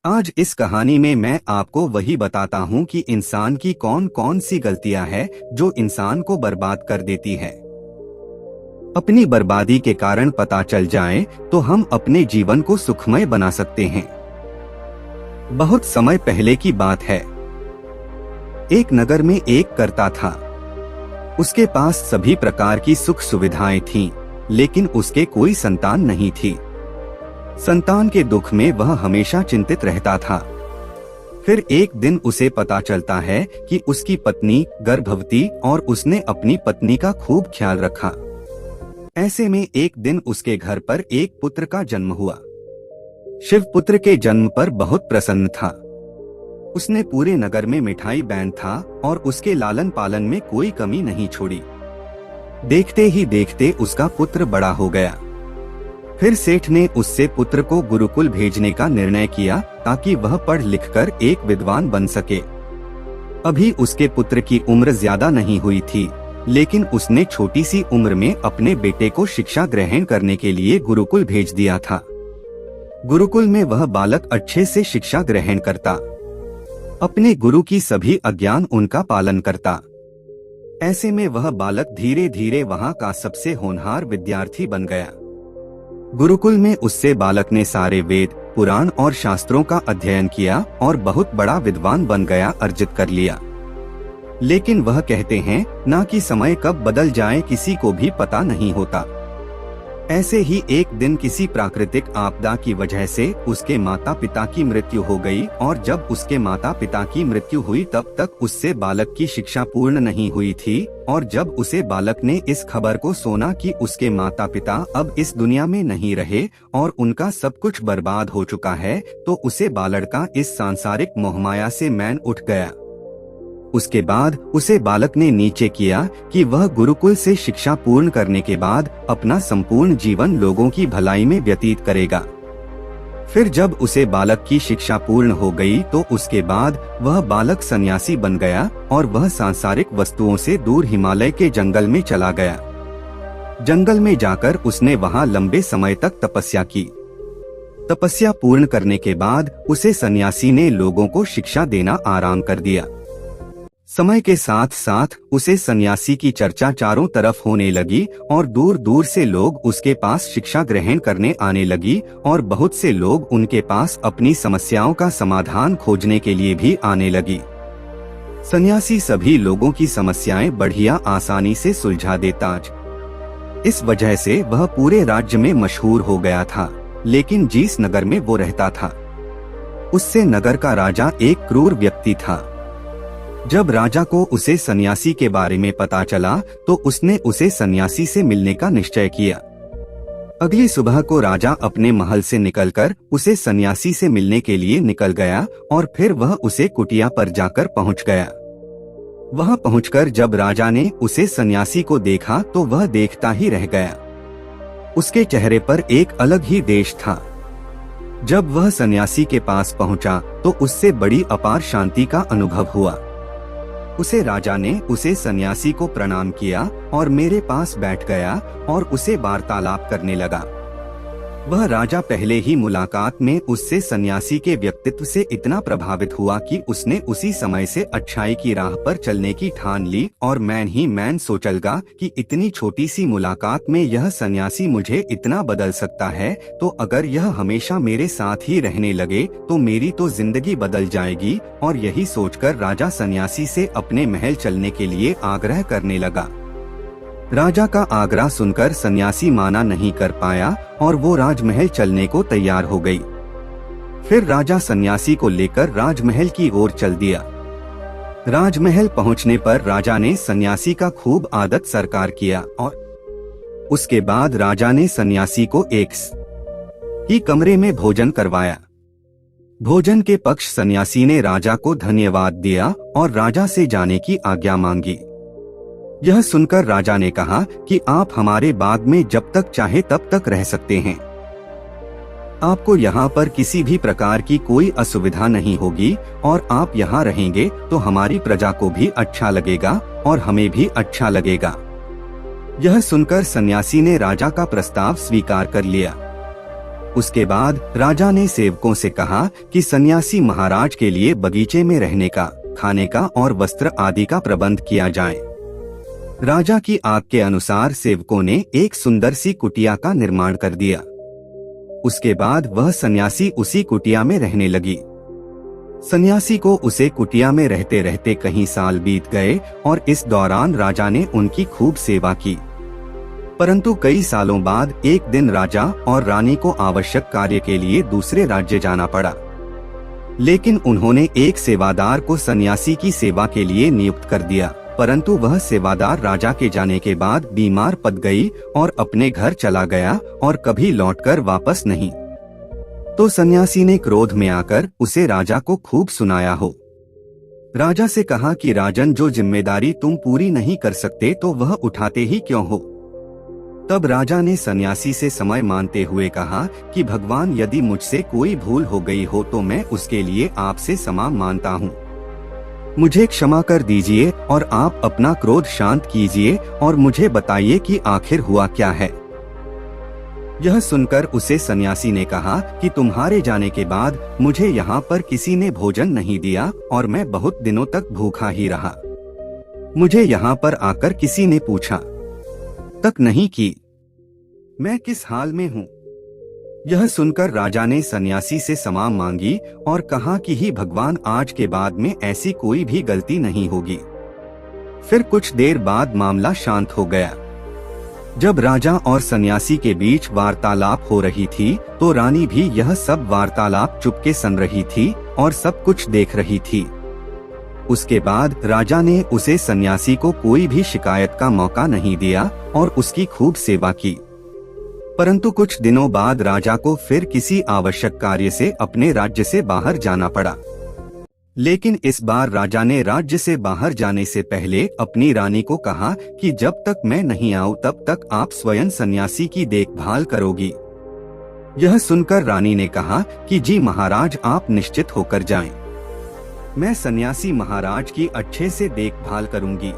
आज इस कहानी में मैं आपको वही बताता हूँ कि इंसान की कौन कौन सी गलतियाँ हैं जो इंसान को बर्बाद कर देती है। अपनी बर्बादी के कारण पता चल जाए तो हम अपने जीवन को सुखमय बना सकते हैं। बहुत समय पहले की बात है। एक नगर में एक कर्ता था। उसके पास सभी प्रकार की सुख सुविधाएं थीं, लेकिन उसके कोई संतान नहीं थी। संतान के दुख में वह हमेशा चिंतित रहता था। फिर एक दिन उसे पता चलता है कि उसकी पत्नी गर्भवती और उसने अपनी पत्नी का खूब ख्याल रखा। ऐसे में एक दिन उसके घर पर एक पुत्र का जन्म हुआ। शिव पुत्र के जन्म पर बहुत प्रसन्न था। उसने पूरे नगर में मिठाई बैंड था और उसके लालन पालन में कोई कमी नहीं छोड़ी। देखते ही देखते उसका पुत्र बड़ा हो गया। फिर सेठ ने उससे पुत्र को गुरुकुल भेजने का निर्णय किया ताकि वह पढ़ लिखकर एक विद्वान बन सके। अभी उसके पुत्र की उम्र ज्यादा नहीं हुई थी, लेकिन उसने छोटी सी उम्र में अपने बेटे को शिक्षा ग्रहण करने के लिए गुरुकुल भेज दिया था। गुरुकुल में वह बालक अच्छे से शिक्षा ग्रहण करता, अपने गुरु की सभी आज्ञा उनका पालन करता। ऐसे में वह बालक धीरे धीरे वहाँ का सबसे होनहार विद्यार्थी बन गया। गुरुकुल में उससे बालक ने सारे वेद, पुराण और शास्त्रों का अध्ययन किया और बहुत बड़ा विद्वान बन गया, अर्जित कर लिया। लेकिन वह कहते हैं ना कि समय कब बदल जाए किसी को भी पता नहीं होता। ऐसे ही एक दिन किसी प्राकृतिक आपदा की वजह से उसके माता पिता की मृत्यु हो गई और जब उसके माता पिता की मृत्यु हुई तब तक उससे बालक की शिक्षा पूर्ण नहीं हुई थी। और जब उसे बालक ने इस खबर को सुना कि उसके माता पिता अब इस दुनिया में नहीं रहे और उनका सब कुछ बर्बाद हो चुका है, तो उसे बालक का इस सांसारिक मोहमाया से मैन उठ गया। उसके बाद उसे बालक ने नीचे किया कि वह गुरुकुल से शिक्षा पूर्ण करने के बाद अपना संपूर्ण जीवन लोगों की भलाई में व्यतीत करेगा। फिर जब उसे बालक की शिक्षा पूर्ण हो गई तो उसके बाद वह बालक सन्यासी बन गया और वह सांसारिक वस्तुओं से दूर हिमालय के जंगल में चला गया। जंगल में जाकर उसने वहां लंबे समय तक तपस्या की। तपस्या पूर्ण करने के बाद उसे सन्यासी ने लोगों को शिक्षा देना आराम कर दिया। समय के साथ साथ उसे सन्यासी की चर्चा चारों तरफ होने लगी और दूर दूर से लोग उसके पास शिक्षा ग्रहण करने आने लगी और बहुत से लोग उनके पास अपनी समस्याओं का समाधान खोजने के लिए भी आने लगी। सन्यासी सभी लोगों की समस्याएं बढ़िया आसानी से सुलझा देता। इस वजह से वह पूरे राज्य में मशहूर हो गया था। लेकिन जिस नगर में वो रहता था उससे नगर का राजा एक क्रूर व्यक्ति था। जब राजा को उसे सन्यासी के बारे में पता चला तो उसने उसे सन्यासी से मिलने का निश्चय किया। अगली सुबह को राजा अपने महल से निकलकर उसे सन्यासी से मिलने के लिए निकल गया और फिर वह उसे कुटिया पर जाकर पहुंच गया। वहां पहुंचकर जब राजा ने उसे सन्यासी को देखा तो वह देखता ही रह गया। उसके चेहरे पर एक अलग ही देश था। जब वह सन्यासी के पास पहुंचा तो उससे बड़ी अपार शांति का अनुभव हुआ। उसे राजा ने उसे सन्यासी को प्रणाम किया और मेरे पास बैठ गया और उसे वार्तालाप करने लगा। वह राजा पहले ही मुलाकात में उससे सन्यासी के व्यक्तित्व से इतना प्रभावित हुआ कि उसने उसी समय से अच्छाई की राह पर चलने की ठान ली और मैं सोचलगा कि इतनी छोटी सी मुलाकात में यह सन्यासी मुझे इतना बदल सकता है, तो अगर यह हमेशा मेरे साथ ही रहने लगे तो मेरी तो जिंदगी बदल जाएगी। और यही सोचकर राजा सन्यासी से अपने महल चलने के लिए आग्रह करने लगा। राजा का आग्रह सुनकर सन्यासी माना नहीं कर पाया और वो राजमहल चलने को तैयार हो गई। फिर राजा सन्यासी को लेकर राजमहल की ओर चल दिया। राजमहल पहुंचने पर राजा ने सन्यासी का खूब आदर सत्कार किया और उसके बाद राजा ने सन्यासी को एक ही कमरे में भोजन करवाया। भोजन के पक्ष सन्यासी ने राजा को धन्यवाद दिया और राजा से जाने की आज्ञा मांगी। यह सुनकर राजा ने कहा कि आप हमारे बाग में जब तक चाहे तब तक रह सकते हैं। आपको यहाँ पर किसी भी प्रकार की कोई असुविधा नहीं होगी और आप यहाँ रहेंगे तो हमारी प्रजा को भी अच्छा लगेगा और हमें भी अच्छा लगेगा। यह सुनकर सन्यासी ने राजा का प्रस्ताव स्वीकार कर लिया। उसके बाद राजा ने सेवकों से कहा कि सन्यासी महाराज के लिए बगीचे में रहने का, खाने का और वस्त्र आदि का प्रबंध किया जाए। राजा की आज्ञा के अनुसार सेवकों ने एक सुंदर सी कुटिया का निर्माण कर दिया। उसके बाद वह सन्यासी उसी कुटिया में रहने लगी। सन्यासी को उसे कुटिया में रहते रहते कई साल बीत गए और इस दौरान राजा ने उनकी खूब सेवा की। परंतु कई सालों बाद एक दिन राजा और रानी को आवश्यक कार्य के लिए दूसरे राज्य जाना पड़ा, लेकिन उन्होंने एक सेवादार को सन्यासी की सेवा के लिए नियुक्त कर दिया, परंतु वह सेवादार राजा के जाने के बाद बीमार पड़ गई और अपने घर चला गया और कभी लौटकर वापस नहीं। तो सन्यासी ने क्रोध में आकर उसे राजा को खूब सुनाया हो। राजा से कहा कि राजन, जो जिम्मेदारी तुम पूरी नहीं कर सकते तो वह उठाते ही क्यों हो। तब राजा ने सन्यासी से समय मानते हुए कहा कि भगवान, यदि मुझसे कोई भूल हो गई हो तो मैं उसके लिए आपसे क्षमा मांगता हूँ। मुझे क्षमा कर दीजिए और आप अपना क्रोध शांत कीजिए और मुझे बताइए कि आखिर हुआ क्या है। यह सुनकर उसे सन्यासी ने कहा कि तुम्हारे जाने के बाद मुझे यहाँ पर किसी ने भोजन नहीं दिया और मैं बहुत दिनों तक भूखा ही रहा। मुझे यहाँ पर आकर किसी ने पूछा तक नहीं कि मैं किस हाल में हूँ। यह सुनकर राजा ने सन्यासी से क्षमा मांगी और कहा कि ही भगवान, आज के बाद में ऐसी कोई भी गलती नहीं होगी। फिर कुछ देर बाद मामला शांत हो गया। जब राजा और सन्यासी के बीच वार्तालाप हो रही थी तो रानी भी यह सब वार्तालाप चुपके सुन रही थी और सब कुछ देख रही थी। उसके बाद राजा ने उसे सन्यासी को कोई भी शिकायत का मौका नहीं दिया और उसकी खूब सेवा की। परंतु कुछ दिनों बाद राजा को फिर किसी आवश्यक कार्य से अपने राज्य से बाहर जाना पड़ा। लेकिन इस बार राजा ने राज्य से बाहर जाने से पहले अपनी रानी को कहा कि जब तक मैं नहीं आऊं तब तक आप स्वयं सन्यासी की देखभाल करोगी। यह सुनकर रानी ने कहा कि जी महाराज, आप निश्चित होकर जाएं। मैं सन्यासी महाराज की अच्छे से देखभाल करूंगी।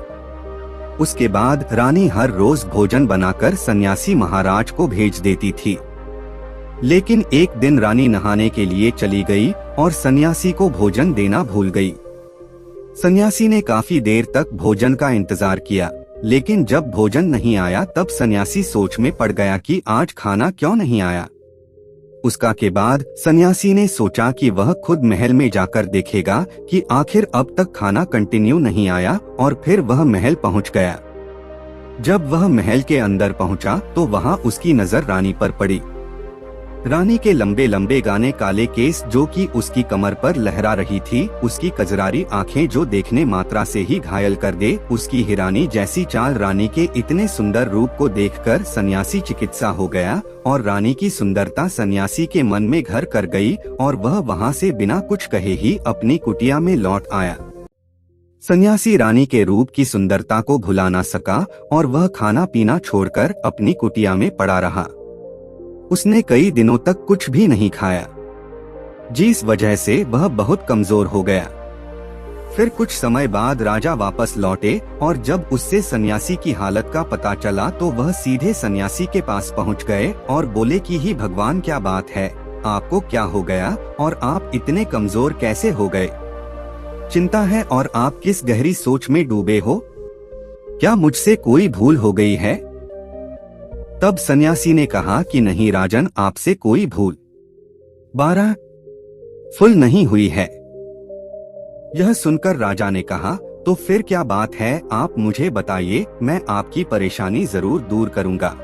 उसके बाद रानी हर रोज भोजन बनाकर सन्यासी महाराज को भेज देती थी। लेकिन एक दिन रानी नहाने के लिए चली गई और सन्यासी को भोजन देना भूल गई। सन्यासी ने काफी देर तक भोजन का इंतजार किया, लेकिन जब भोजन नहीं आया तब सन्यासी सोच में पड़ गया कि आज खाना क्यों नहीं आया। उसका के बाद सन्यासी ने सोचा कि वह खुद महल में जाकर देखेगा कि आखिर अब तक खाना कंटिन्यू नहीं आया, और फिर वह महल पहुंच गया। जब वह महल के अंदर पहुंचा तो वहां उसकी नजर रानी पर पड़ी। रानी के लंबे लंबे गाने काले केस जो कि उसकी कमर पर लहरा रही थी, उसकी कजरारी आंखें जो देखने मात्रा से ही घायल कर दे, उसकी हिरानी जैसी चाल। रानी के इतने सुंदर रूप को देखकर सन्यासी चिकित्सा हो गया और रानी की सुंदरता सन्यासी के मन में घर कर गई और वह वहां से बिना कुछ कहे ही अपनी कुटिया में लौट आया। सन्यासी रानी के रूप की सुंदरता को भुला ना सका और वह खाना पीना छोड़कर अपनी कुटिया में पड़ा रहा। उसने कई दिनों तक कुछ भी नहीं खाया, जिस वजह से वह बहुत कमजोर हो गया। फिर कुछ समय बाद राजा वापस लौटे और जब उससे सन्यासी की हालत का पता चला तो वह सीधे सन्यासी के पास पहुंच गए और बोले कि ही भगवान, क्या बात है, आपको क्या हो गया और आप इतने कमजोर कैसे हो गए? चिंता है और आप किस गहरी सोच में डूबे हो? क्या मुझसे कोई भूल हो गई है? तब सन्यासी ने कहा कि नहीं राजन, आपसे कोई भूल 12 फुल नहीं हुई है। यह सुनकर राजा ने कहा, तो फिर क्या बात है, आप मुझे बताइए, मैं आपकी परेशानी जरूर दूर करूंगा।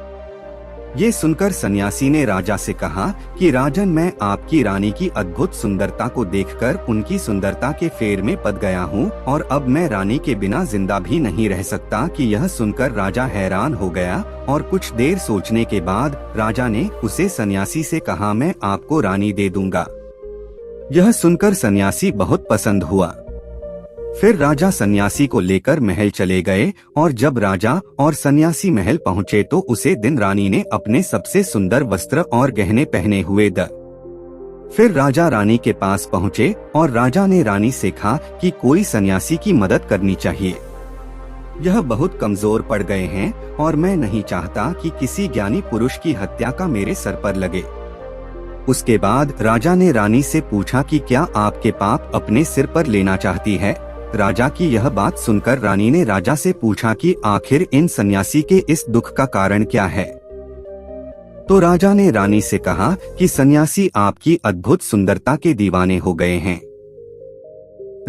ये सुनकर सन्यासी ने राजा से कहा कि राजन, मैं आपकी रानी की अद्भुत सुंदरता को देखकर उनकी सुंदरता के फेर में पड़ गया हूँ और अब मैं रानी के बिना जिंदा भी नहीं रह सकता। कि यह सुनकर राजा हैरान हो गया और कुछ देर सोचने के बाद राजा ने उसे सन्यासी से कहा, मैं आपको रानी दे दूंगा। यह सुनकर सन्यासी बहुत पसंद हुआ। फिर राजा सन्यासी को लेकर महल चले गए और जब राजा और सन्यासी महल पहुंचे तो उसे दिन रानी ने अपने सबसे सुंदर वस्त्र और गहने पहने हुए द। फिर राजा रानी के पास पहुंचे और राजा ने रानी से कहा कि कोई सन्यासी की मदद करनी चाहिए। यह बहुत कमजोर पड़ गए हैं और मैं नहीं चाहता कि किसी ज्ञानी पुरुष की हत्या का मेरे सर पर लगे। उसके बाद राजा ने रानी से पूछा कि क्या आपके पाप अपने सिर पर लेना चाहती है। राजा की यह बात सुनकर रानी ने राजा से पूछा कि आखिर इन सन्यासी के इस दुख का कारण क्या है। तो राजा ने रानी से कहा कि सन्यासी आपकी अद्भुत सुंदरता के दीवाने हो गए हैं।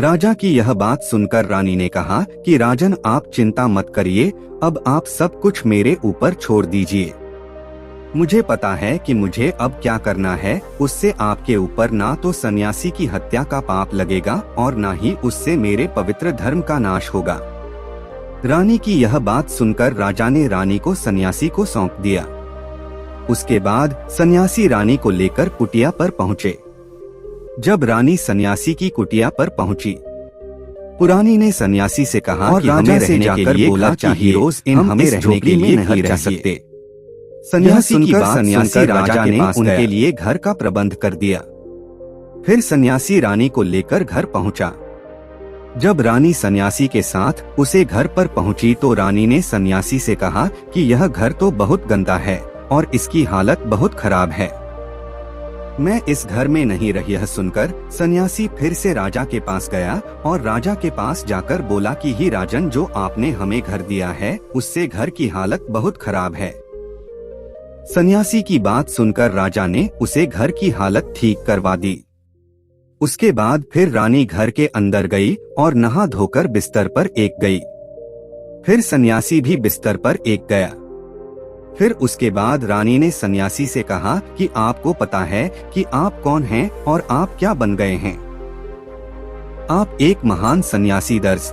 राजा की यह बात सुनकर रानी ने कहा कि राजन, आप चिंता मत करिए, अब आप सब कुछ मेरे ऊपर छोड़ दीजिए। मुझे पता है कि मुझे अब क्या करना है, उससे आपके ऊपर ना तो सन्यासी की हत्या का पाप लगेगा और ना ही उससे मेरे पवित्र धर्म का नाश होगा। रानी की यह बात सुनकर राजा ने रानी को सन्यासी को सौंप दिया। उसके बाद सन्यासी रानी को लेकर कुटिया पर पहुँचे। जब रानी सन्यासी की कुटिया पर पहुंची, पुरानी ने सन्यासी से कहा और राजा से जाकर बोला कि रोज इन हमें रहने के लिए नहीं रह सकते। सन्यासी की बात सुनकर राजा ने उनके लिए घर का प्रबंध कर दिया। फिर सन्यासी रानी को लेकर घर पहुंचा। जब रानी सन्यासी के साथ उसे घर पर पहुंची तो रानी ने सन्यासी से कहा कि यह घर तो बहुत गंदा है और इसकी हालत बहुत खराब है, मैं इस घर में नहीं रही। यह सुनकर सन्यासी फिर से राजा के पास गया और राजा के पास जाकर बोला कि ही राजन, जो आपने हमें घर दिया है उससे घर की हालत बहुत खराब है। सन्यासी की बात सुनकर राजा ने उसे घर की हालत ठीक करवा दी। उसके बाद फिर रानी घर के अंदर गई और नहा धोकर बिस्तर पर एक गई। फिर सन्यासी भी बिस्तर पर एक गया। फिर उसके बाद रानी ने सन्यासी से कहा कि आपको पता है कि आप कौन हैं और आप क्या बन गए हैं। आप एक महान सन्यासी दर्श।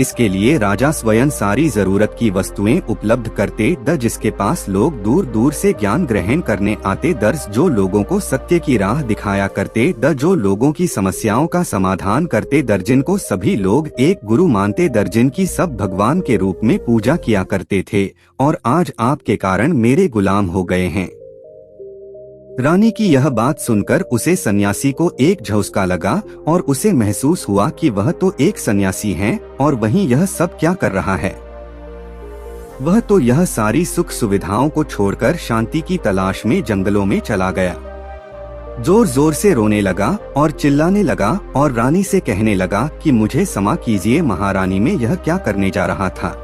इसके लिए राजा स्वयं सारी जरूरत की वस्तुएं उपलब्ध करते द, जिसके पास लोग दूर दूर से ज्ञान ग्रहण करने आते दर्श, जो लोगों को सत्य की राह दिखाया करते द, जो लोगों की समस्याओं का समाधान करते दर, जिनको सभी लोग एक गुरु मानते दर, जिनकी सब भगवान के रूप में पूजा किया करते थे और आज आपके कारण मेरे गुलाम हो गए हैं। रानी की यह बात सुनकर उसे सन्यासी को एक झटका लगा और उसे महसूस हुआ कि वह तो एक सन्यासी है और वहीं यह सब क्या कर रहा है। वह तो यह सारी सुख सुविधाओं को छोड़कर शांति की तलाश में जंगलों में चला गया। जोर जोर से रोने लगा और चिल्लाने लगा और रानी से कहने लगा कि मुझे क्षमा कीजिए महारानी, में यह क्या करने जा रहा था।